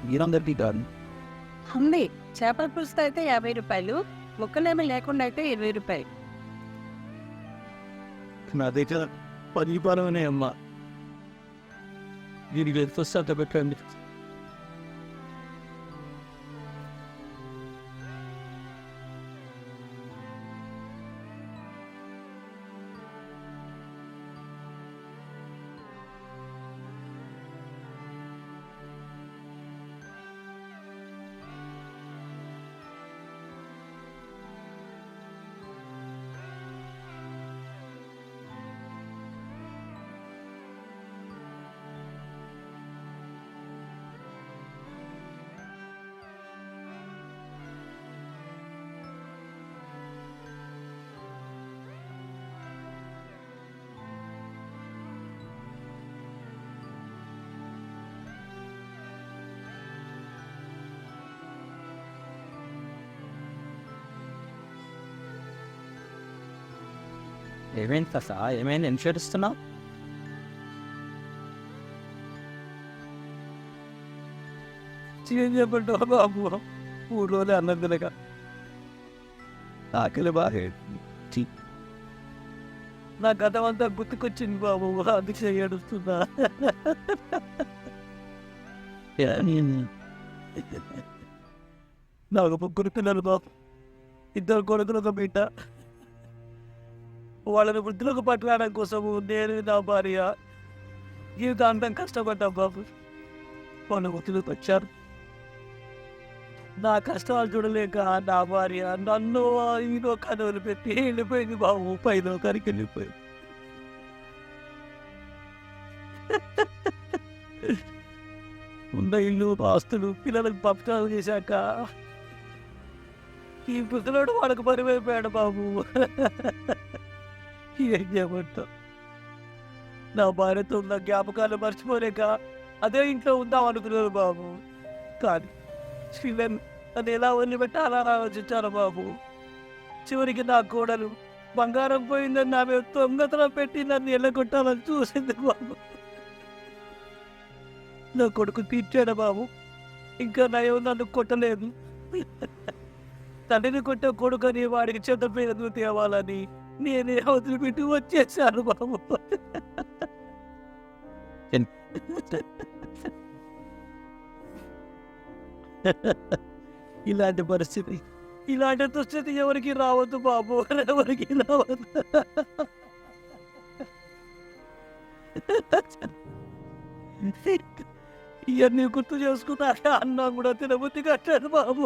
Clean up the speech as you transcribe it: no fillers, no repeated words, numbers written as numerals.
మీరందరికీ కాదు. ఉంది. చేపల పులుసుతో అయితే రూ. 50, ముక్కలేమీ లేకుండా అయితే రూ. 20. నా దగ్గర 10 రూపాయలనే అమ్మా. దీనికి ఎంత వస్తే అంత పెట్టండి. ఏమైంది ససా? ఏమైంది? ఎంత ఏడుస్తున్నావు? ఏం చెప్పంటావు బాబు? ఊళ్ళోనే అన్నం తినక ఆకలి బాగా నా గతం అంతా గుర్తుకొచ్చింది బాబు, అందుకే ఏడుస్తున్నా. నాకు 3 పిల్లలు బాబు, 2 కొడుకులు, 1 బిడ్డ. వాళ్ళని వృద్ధులకు పట్టడం కోసము నేను నా భార్య జీవితాంతం కష్టపడ్డాం బాబు. వాళ్ళు వృద్ధులకు వచ్చారు. నా కష్టాలు చూడలేక నా భార్య నన్ను ఈ లోకాన్ని వదిలిపెట్టి వెళ్ళిపోయింది బాబు, పై లోకానికి వెళ్ళిపోయింది. ఉన్న ఇల్లు ఆస్తులు పిల్లలకు పంపకాలు చేశాక ఈ పిల్లడు వాడికి పరివైపోయాడు బాబు. ఏం చేయమంటావు? నా భార్యతో ఉన్న జ్ఞాపకాలు మర్చిపోలేక అదే ఇంట్లో ఉందాం అనుకున్నాను బాబు. కానీ శ్రీలను నన్ను ఎలా వదిలిపెట్టాలా ఆలోచించాను బాబు. చివరికి నా కోడలు బంగారం పోయిందని నా మీద దొంగతనం పెట్టి నన్ను ఎల్లగొట్టాలని చూసింది బాబు. నా కొడుకు తీర్చాడు బాబు, ఇంకా నయం నన్ను కొట్టలేదు. తండ్రిని కొట్టే కొడుకని వాడికి చెత్త పేరు తేవాలని నేనే వదిలిపెట్టి వచ్చేసాను బాబు. ఇలాంటి పరిస్థితి, ఇలాంటి దుస్థితి ఎవరికి రావద్దు బాబు, ఎవరికి రావద్దు. ఇవన్నీ గుర్తు చేసుకున్నాక అన్నం కూడా తినబుద్ధి కట్టాడు బాబు.